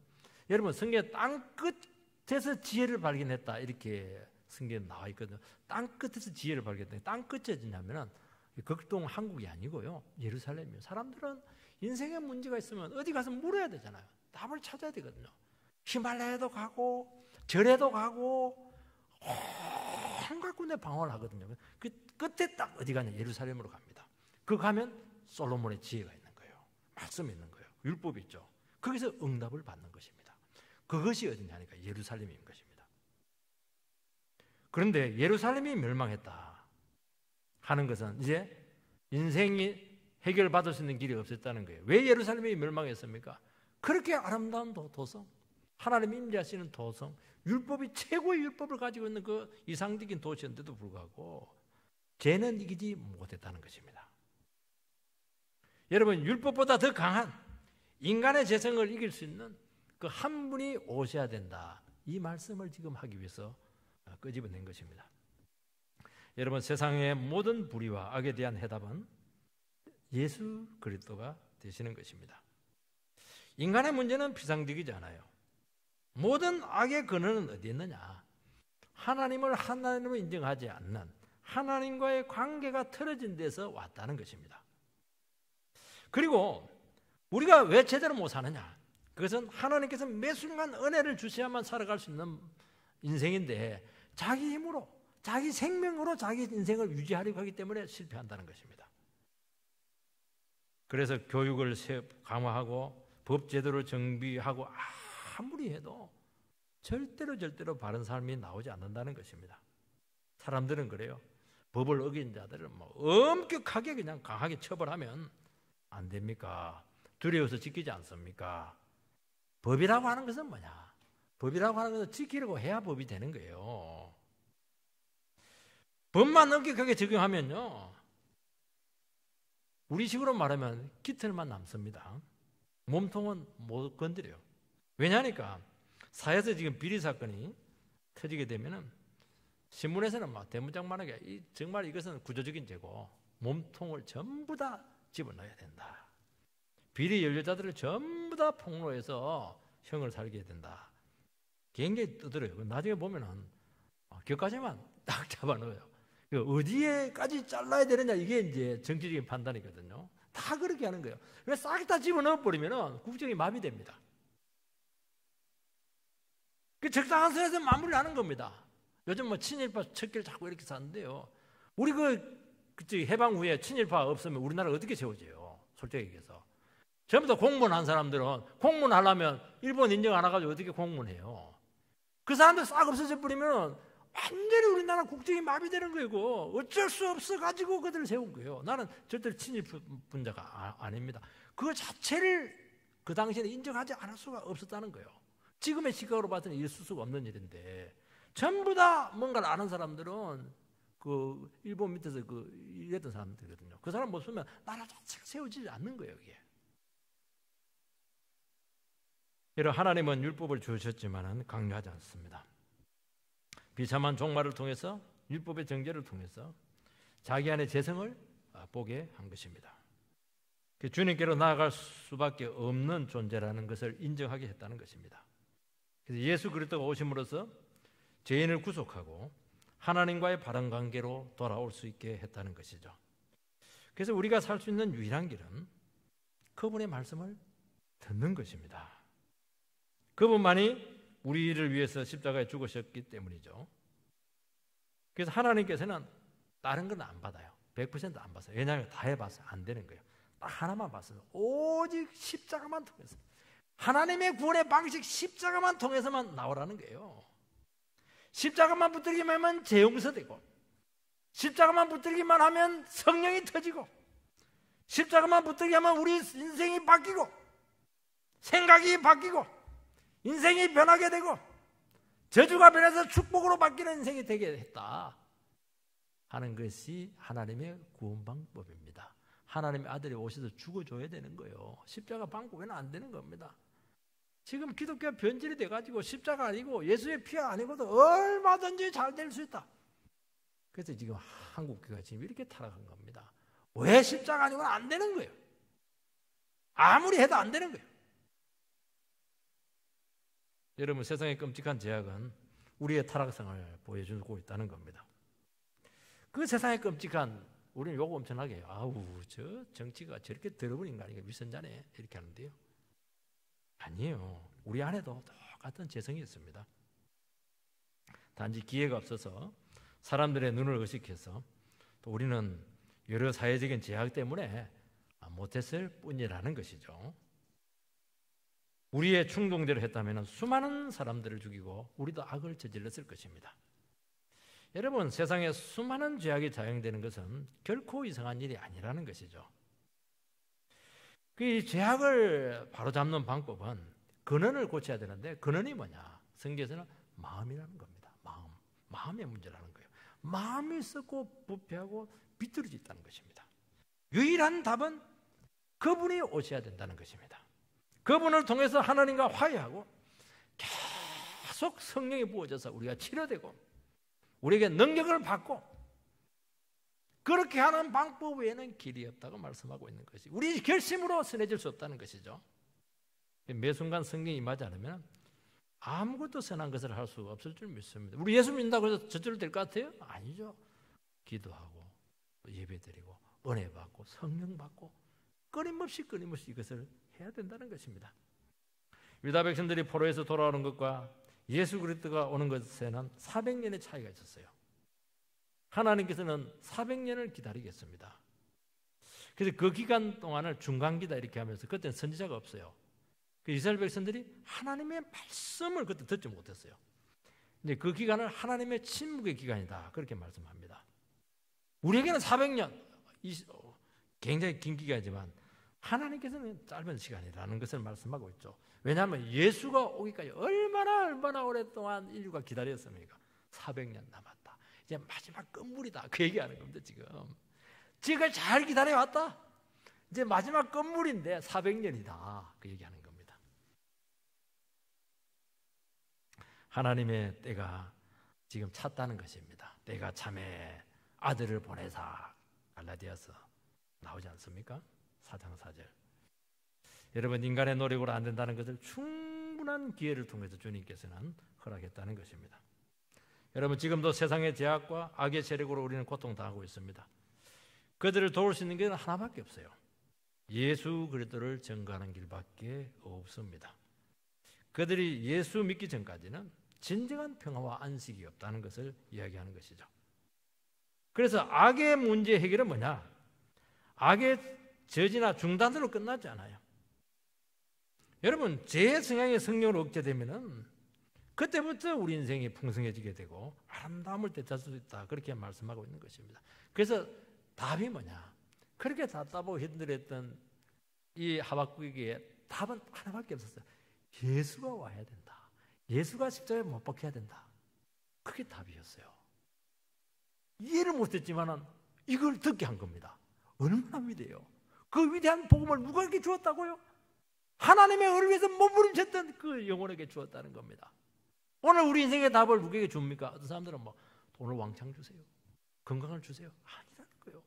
여러분 성경에 땅 끝에서 지혜를 발견했다 이렇게 성경에 나와 있거든요. 땅 끝에서 지혜를 발견했다. 땅 끝이 어디냐면은 극동 한국이 아니고요 예루살렘이에요. 사람들은 인생에 문제가 있으면 어디 가서 물어야 되잖아요. 답을 찾아야 되거든요. 히말라야도 가고 절에도 가고 온갖 군데 방황을 하거든요. 그 끝에 딱 어디 가냐? 예루살렘으로 갑니다. 그 가면 솔로몬의 지혜가 있는 거예요. 말씀이 있는 거예요. 율법이 있죠. 거기서 응답을 받는 것입니다. 그것이 어디냐니까 예루살렘인 것입니다. 그런데 예루살렘이 멸망했다 하는 것은 이제 인생이 해결받을 수 있는 길이 없었다는 거예요. 왜 예루살렘이 멸망했습니까? 그렇게 아름다운 도성, 하나님 임재하시는 도성, 율법이 최고의 율법을 가지고 있는 그 이상적인 도시인데도 불구하고 죄는 이기지 못했다는 것입니다. 여러분, 율법보다 더 강한 인간의 죄성을 이길 수 있는 그 한 분이 오셔야 된다. 이 말씀을 지금 하기 위해서 끄집어낸 것입니다. 여러분, 세상의 모든 불의와 악에 대한 해답은 예수 그리스도가 되시는 것입니다. 인간의 문제는 비상적이지 않아요. 모든 악의 근원은 어디 있느냐? 하나님을 하나님으로 인정하지 않는 하나님과의 관계가 틀어진 데서 왔다는 것입니다. 그리고 우리가 왜 제대로 못 사느냐? 그것은 하나님께서 매 순간 은혜를 주셔야만 살아갈 수 있는 인생인데 자기 힘으로, 자기 생명으로 자기 인생을 유지하려고 하기 때문에 실패한다는 것입니다. 그래서 교육을 강화하고 법 제도를 정비하고 아무리 해도 절대로 바른 삶이 나오지 않는다는 것입니다. 사람들은 그래요. 법을 어긴 자들을 엄격하게 그냥 강하게 처벌하면 안 됩니까? 두려워서 지키지 않습니까? 법이라고 하는 것은 뭐냐? 법이라고 하는 것은 지키려고 해야 법이 되는 거예요. 법만 엄격하게 적용하면요, 우리식으로 말하면 깃털만 남습니다. 몸통은 못 건드려요. 왜냐하니까 사회에서 지금 비리 사건이 터지게 되면은 신문에서는 막 대문짝만하게 정말 이것은 구조적인 죄고 몸통을 전부 다 집어넣어야 된다. 비리 연료자들을 전부 다 폭로해서 형을 살게 해야 된다. 굉장히 뜨더래요. 나중에 보면은 격까지만 딱 잡아넣어요. 어디에까지 잘라야 되느냐, 이게 이제 정치적인 판단이거든요. 다 그렇게 하는 거예요. 그래서 싹 다 집어넣어버리면 국정이 마비됩니다. 그 적당한 선에서 마무리를 하는 겁니다. 요즘 뭐 친일파 척결 자꾸 이렇게 사는데요. 우리 해방 후에 친일파 없으면 우리나라 어떻게 세워져요? 솔직히 얘기해서. 전부 다 공무원한 사람들은 공무원 하려면 일본 인정 안 해가지고 어떻게 공무원해요? 그 사람들 싹 없어져 버리면 완전히 우리나라 국정이 마비되는 거고 어쩔 수 없어 가지고 그들을 세운 거예요. 나는 절대로 친일분자가 아닙니다. 그 자체를 그 당시에는 인정하지 않을 수가 없었다는 거예요. 지금의 시각으로 봐서는 있을 수가 없는 일인데 전부 다 뭔가를 아는 사람들은 그 일본 밑에서 일했던 사람들이거든요. 그 사람 못 쓰면 나라 자체가 세워지지 않는 거예요, 이게. 여러분, 하나님은 율법을 주셨지만 강요하지 않습니다. 비참한 종말을 통해서 율법의 정죄를 통해서 자기 안의 재성을 보게 한 것입니다. 주님께로 나아갈 수밖에 없는 존재라는 것을 인정하게 했다는 것입니다. 그래서 예수 그리스도가 오심으로써 죄인을 구속하고 하나님과의 바른 관계로 돌아올 수 있게 했다는 것이죠. 그래서 우리가 살 수 있는 유일한 길은 그분의 말씀을 듣는 것입니다. 그분만이 우리를 위해서 십자가에 죽으셨기 때문이죠. 그래서 하나님께서는 다른 건 안 받아요. 100% 안 받아요. 왜냐하면 다 해봐서 안 되는 거예요. 딱 하나만 봤어요. 오직 십자가만 통해서. 하나님의 구원의 방식 십자가만 통해서만 나오라는 거예요. 십자가만 붙들기만 하면 죄 용서되고, 십자가만 붙들기만 하면 성령이 터지고, 십자가만 붙들기만 하면 우리 인생이 바뀌고, 생각이 바뀌고, 인생이 변하게 되고, 저주가 변해서 축복으로 바뀌는 인생이 되게 했다 하는 것이 하나님의 구원 방법입니다. 하나님의 아들이 오셔서 죽어줘야 되는 거예요. 십자가 방법에는 안 되는 겁니다. 지금 기독교가 변질이 돼가지고 십자가 아니고 예수의 피가 아니고도 얼마든지 잘 될 수 있다. 그래서 지금 한국교회가 지금 이렇게 타락한 겁니다. 왜 십자가 아니고는 안 되는 거예요. 아무리 해도 안 되는 거예요. 여러분, 세상의 끔찍한 제약은 우리의 타락성을 보여주고 있다는 겁니다. 그 세상의 끔찍한, 우리는 요거 엄청나게 해요. 아우, 저 정치가 저렇게 더러운 인간이가 위선자네 이렇게 하는데요. 아니에요. 우리 안에도 똑같은 재성이 있습니다. 단지 기회가 없어서 사람들의 눈을 의식해서 또 우리는 여러 사회적인 제약 때문에 못했을 뿐이라는 것이죠. 우리의 충동대로 했다면 수많은 사람들을 죽이고 우리도 악을 저질렀을 것입니다. 여러분, 세상에 수많은 죄악이 자행되는 것은 결코 이상한 일이 아니라는 것이죠. 그 죄악을 바로잡는 방법은 근원을 고쳐야 되는데, 근원이 뭐냐? 성경에서는 마음이라는 겁니다. 마음의 문제라는 거예요. 마음이 썩고 부패하고 비뚤어져 있다는 것입니다. 유일한 답은 그분이 오셔야 된다는 것입니다. 그분을 통해서 하나님과 화해하고 계속 성령이 부어져서 우리가 치료되고 우리에게 능력을 받고, 그렇게 하는 방법 외에는 길이 없다고 말씀하고 있는 것이, 우리 결심으로 선해질 수 없다는 것이죠. 매 순간 성령이 임하지 않으면 아무것도 선한 것을 할 수가 없을 줄 믿습니다. 우리 예수 믿는다고 해서 저절로 될 것 같아요? 아니죠. 기도하고 예배드리고 은혜 받고 성령 받고 끊임없이 이것을 해야 된다는 것입니다. 유다 백성들이 포로에서 돌아오는 것과 예수 그리스도가 오는 것에는 400년의 차이가 있었어요. 하나님께서는 400년을 기다리겠습니다. 그래서 그 기간 동안을 중간기다 이렇게 하면서, 그때는 선지자가 없어요. 그 이스라엘 백성들이 하나님의 말씀을 그때 듣지 못했어요. 이제 그 기간을 하나님의 침묵의 기간이다 그렇게 말씀합니다. 우리에게는 400년 굉장히 긴 기간이지만 하나님께서는 짧은 시간이라는 것을 말씀하고 있죠. 왜냐하면 예수가 오기까지 얼마나 오랫동안 인류가 기다렸습니까? 400년 남았다. 이제 마지막 끝물이다. 그 얘기하는 겁니다. 지금 잘 기다려왔다. 이제 마지막 끝물인데 400년이다. 그 얘기하는 겁니다. 하나님의 때가 지금 찼다는 것입니다. 때가 참에 아들을 보내사 갈라디아서 나오지 않습니까? 4장 4절. 여러분, 인간의 노력으로 안 된다는 것을 충분한 기회를 통해서 주님께서는 허락했다는 것입니다. 여러분, 지금도 세상의 제약과 악의 세력으로 우리는 고통당하고 있습니다. 그들을 도울 수 있는 길은 하나밖에 없어요. 예수 그리스도를 전가하는 길밖에 없습니다. 그들이 예수 믿기 전까지는 진정한 평화와 안식이 없다는 것을 이야기하는 것이죠. 그래서 악의 문제 해결은 뭐냐? 악의 저지나 중단으로 끝나지 않아요. 여러분, 제 성향의 성령으로 억제되면은 그때부터 우리 인생이 풍성해지게 되고 아름다움을 되찾을 수 있다, 그렇게 말씀하고 있는 것입니다. 그래서 답이 뭐냐? 그렇게 답답하고 힘들었던 이 하박국에게 답은 하나밖에 없었어요. 예수가 와야 된다. 예수가 십자가에 못 박혀야 된다. 그게 답이었어요. 이해를 못했지만은 이걸 듣게 한 겁니다. 얼마나 위대해요. 그 위대한 복음을 누구에게 주었다고요? 하나님의 은혜를 위해서 몸부림쳤던 그 영혼에게 주었다는 겁니다. 오늘 우리 인생의 답을 누구에게 줍니까? 어떤 사람들은 뭐 돈을 왕창 주세요, 건강을 주세요. 아니라는 거예요.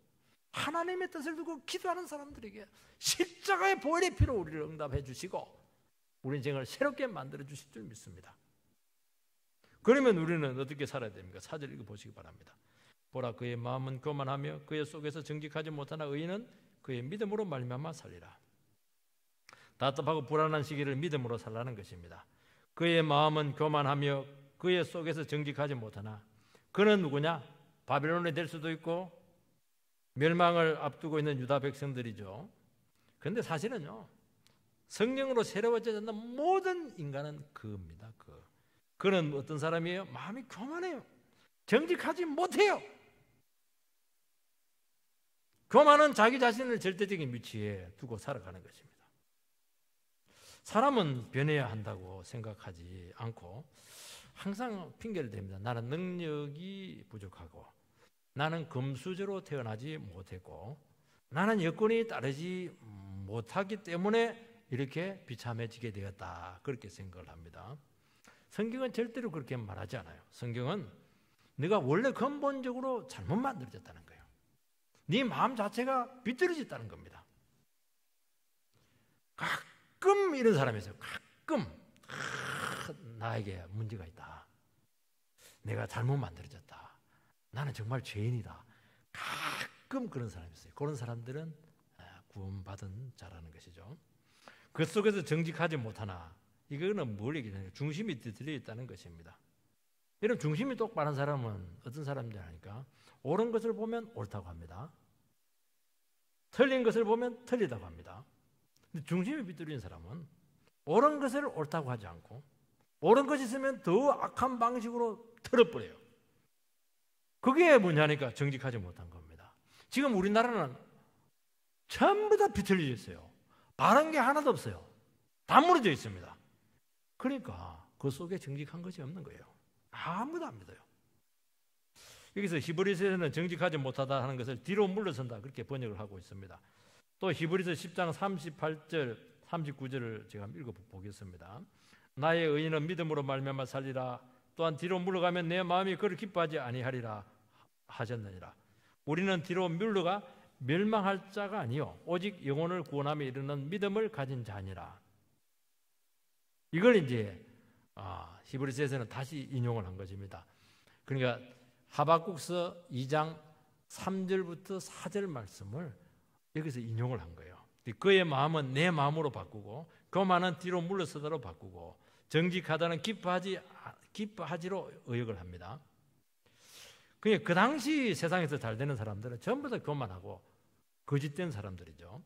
하나님의 뜻을 두고 기도하는 사람들에게 십자가의 보혈의 피로 우리를 응답해 주시고 우리 인생을 새롭게 만들어 주실 줄 믿습니다. 그러면 우리는 어떻게 살아야 됩니까? 4절 읽어보시기 바랍니다. 보라, 그의 마음은 교만하며 그의 속에서 정직하지 못하나 의인은 그의 믿음으로 말미암아 살리라. 답답하고 불안한 시기를 믿음으로 살라는 것입니다. 그의 마음은 교만하며 그의 속에서 정직하지 못하나, 그는 누구냐? 바빌론이 될 수도 있고 멸망을 앞두고 있는 유다 백성들이죠. 그런데 사실은요, 성령으로 새로워져야 모든 인간은 그입니다. 그는 어떤 사람이에요? 마음이 교만해요. 정직하지 못해요. 교만은 자기 자신을 절대적인 위치에 두고 살아가는 것입니다. 사람은 변해야 한다고 생각하지 않고 항상 핑계를 댑니다. 나는 능력이 부족하고, 나는 금수저로 태어나지 못했고, 나는 여건이 따르지 못하기 때문에 이렇게 비참해지게 되었다, 그렇게 생각을 합니다. 성경은 절대로 그렇게 말하지 않아요. 성경은 네가 원래 근본적으로 잘못 만들어졌다는 거예요. 네 마음 자체가 비뚤어졌다는 겁니다. 가끔 이런 사람이 있어요. 가끔 나에게 문제가 있다, 내가 잘못 만들어졌다, 나는 정말 죄인이다. 가끔 그런 사람이 있어요. 그런 사람들은 구원받은 자라는 것이죠. 그 속에서 정직하지 못하나, 이거는 뭘 얘기하냐면 중심이 뒤틀려 있다는 것입니다. 이런 중심이 똑바른 사람은 어떤 사람인지 아니까 옳은 것을 보면 옳다고 합니다. 틀린 것을 보면 틀리다고 합니다. 근데 중심이 비뚤어진 사람은 옳은 것을 옳다고 하지 않고 옳은 것이 있으면 더 악한 방식으로 틀어버려요. 그게 뭐냐니까 정직하지 못한 겁니다. 지금 우리나라는 전부 다 비틀려져 있어요. 바른 게 하나도 없어요. 다 무너져 있습니다. 그러니까 그 속에 정직한 것이 없는 거예요. 아무도 안 믿어요. 여기서 히브리서에서는 정직하지 못하다 하는 것을 뒤로 물러선다, 그렇게 번역을 하고 있습니다. 또 히브리서 10장 38절 39절을 제가 읽어보겠습니다. 나의 의인은 믿음으로 말미암아 살리라. 또한 뒤로 물러가면 내 마음이 그를 기뻐하지 아니하리라 하셨느니라. 우리는 뒤로 물러가 멸망할 자가 아니요 오직 영혼을 구원함에 이르는 믿음을 가진 자니라. 이걸 이제 히브리서에서는 다시 인용을 한 것입니다. 그러니까 하박국서 2장 3절부터 4절 말씀을 여기서 인용을 한 거예요. 그의 마음은 내 마음으로 바꾸고 교만은 뒤로 물러서다로 바꾸고 정직하다는 기뻐하지로 의역을 합니다. 그러니까 그 당시 세상에서 잘 되는 사람들은 전부 다 교만하고 거짓된 사람들이죠.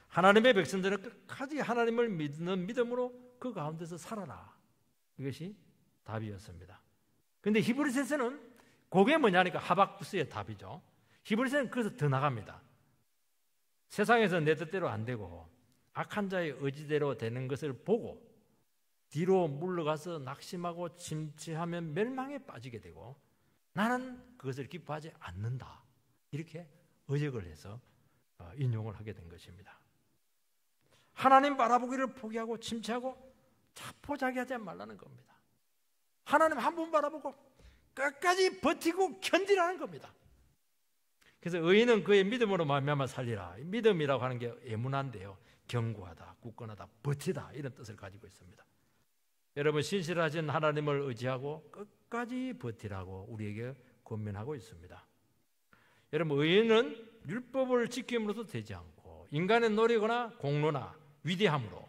하나님의 백성들은 끝까지 하나님을 믿는 믿음으로 그 가운데서 살아라, 이것이 답이었습니다. 그런데 히브리서에서는 그게 뭐냐니까 하박국서의 답이죠. 히브리서는 그래서 더 나갑니다. 세상에서 내 뜻대로 안 되고 악한 자의 의지대로 되는 것을 보고 뒤로 물러가서 낙심하고 침체하면 멸망에 빠지게 되고 나는 그것을 기뻐하지 않는다, 이렇게 의역을 해서 인용을 하게 된 것입니다. 하나님 바라보기를 포기하고 침체하고 자포자기하지 말라는 겁니다. 하나님 한 번 바라보고 끝까지 버티고 견디라는 겁니다. 그래서 의인은 그의 믿음으로 말미암아 살리라. 믿음이라고 하는 게 에무나인데요, 견고하다, 굳건하다, 버티다, 이런 뜻을 가지고 있습니다. 여러분, 신실하신 하나님을 의지하고 끝까지 버티라고 우리에게 권면하고 있습니다. 여러분, 의인은 율법을 지킴으로도 되지 않고 인간의 노력이나 공로나 위대함으로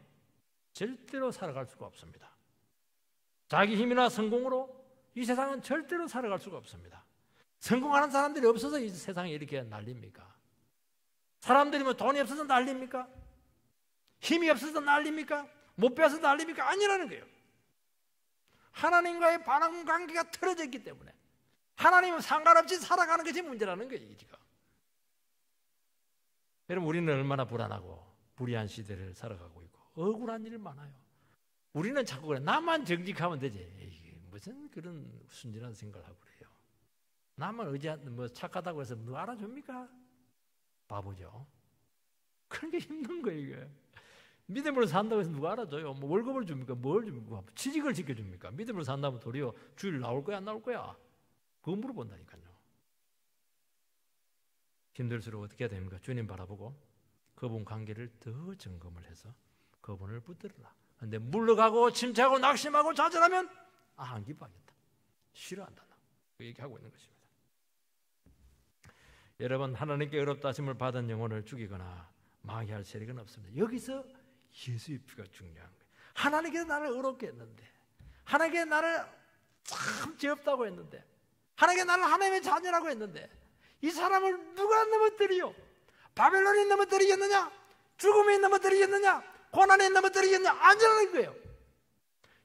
절대로 살아갈 수가 없습니다. 자기 힘이나 성공으로 이 세상은 절대로 살아갈 수가 없습니다. 성공하는 사람들이 없어서 이 세상이 이렇게 난립니까? 사람들이 뭐 돈이 없어서 난립니까? 힘이 없어서 난립니까? 못 배워서 난립니까? 아니라는 거예요. 하나님과의 바람 관계가 틀어져 있기 때문에 하나님은 상관없이 살아가는 것이 문제라는 거예요. 지금. 여러분, 우리는 얼마나 불안하고 불의한 시대를 살아가고 있고 억울한 일 많아요. 우리는 자꾸 그래, 나만 정직하면 되지. 에이, 무슨 그런 순진한 생각을 하고 그래요. 나만 뭐 착하다고 해서 누가 알아줍니까? 바보죠. 그런 게 힘든 거예요, 이게. 믿음으로 산다고 해서 누가 알아줘요? 뭐 월급을 줍니까? 뭘 줍니까? 취직을 지켜줍니까? 믿음으로 산다면 도리어 주일 나올 거야, 안 나올 거야? 그거 물어본다니까요. 힘들수록 어떻게 해야 됩니까? 주님 바라보고 그분 관계를 더 점검을 해서 그분을 붙들어라. 그런데 물러가고 침체하고 낙심하고 좌절하면 안 기뻐하겠다, 싫어한다, 그 얘기하고 있는 것입니다. 여러분, 하나님께 의롭다 하심을 받은 영혼을 죽이거나 망해할 세력은 없습니다. 여기서 예수의 피가 중요한 거예요. 하나님께서 나를 의롭게 했는데, 하나님께서 나를 참 죄없다고 했는데, 하나님께서 나를 하나님의 자녀라고 했는데, 이 사람을 누가 넘어뜨리요? 바벨론이 넘어뜨리겠느냐? 죽음이 넘어뜨리겠느냐? 고난이 넘어뜨리겠느냐? 아니라는 거예요.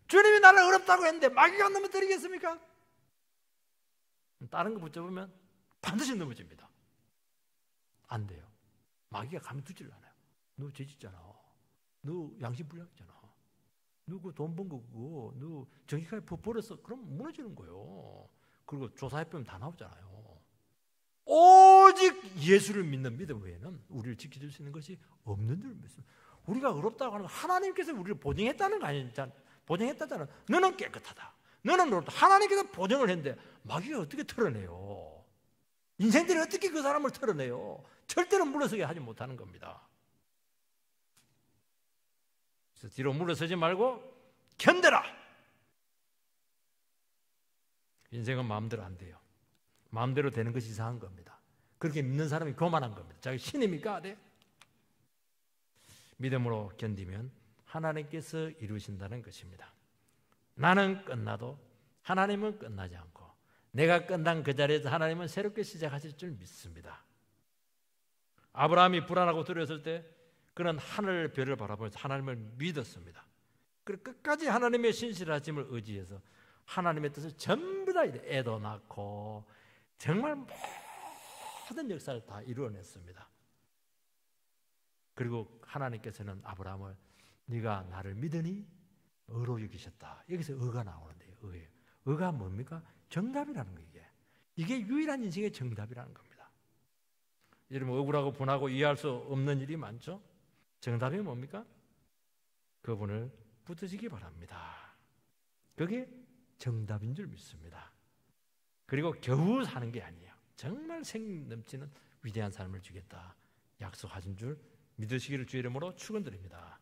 주님이 나를 의롭다고 했는데 마귀가 넘어뜨리겠습니까? 다른 거 붙잡으면 반드시 넘어집니다. 안 돼요. 마귀가 가면 두질 않아요. 너 죄짓잖아. 너 양심 불량했잖아. 너 그 돈 번 거 그거 너 정직하게 벌었어. 그럼 무너지는 거예요. 그리고 조사해보면 다 나오잖아요. 오직 예수를 믿는 믿음 외에는 우리를 지켜줄 수 있는 것이 없는 줄 믿습니다. 우리가 의롭다고 하는 건 하나님께서 우리를 보증했다는 거 아니잖아. 보증했다잖아. 너는 깨끗하다, 너는 의롭다. 하나님께서 보증을 했는데 마귀가 어떻게 털어내요? 인생들이 어떻게 그 사람을 털어내요? 절대로 물러서게 하지 못하는 겁니다. 그래서 뒤로 물러서지 말고 견뎌라. 인생은 마음대로 안 돼요. 마음대로 되는 것이 이상한 겁니다. 그렇게 믿는 사람이 교만한 겁니다. 자기 신입니까? 네. 믿음으로 견디면 하나님께서 이루신다는 것입니다. 나는 끝나도 하나님은 끝나지 않고 내가 끝난 그 자리에서 하나님은 새롭게 시작하실 줄 믿습니다. 아브라함이 불안하고 두려웠을 때 그는 하늘 별을 바라보면서 하나님을 믿었습니다. 그리고 끝까지 하나님의 신실하심을 의지해서 하나님의 뜻을 전부 다 애도 낳고 정말 모든 역사를 다 이루어냈습니다. 그리고 하나님께서는 아브라함을 네가 나를 믿으니 의로 여기셨다. 여기서 의가 나오는데요. 의예요. 의가 뭡니까? 정답이라는 거예요. 이게 유일한 인생의 정답이라는 겁니다. 여러분, 억울하고 분하고 이해할 수 없는 일이 많죠? 정답이 뭡니까? 그분을 붙드시기 바랍니다. 그게 정답인 줄 믿습니다. 그리고 겨우 사는 게 아니에요. 정말 생 넘치는 위대한 삶을 주겠다 약속하신 줄 믿으시기를 주의 이름으로 축원드립니다.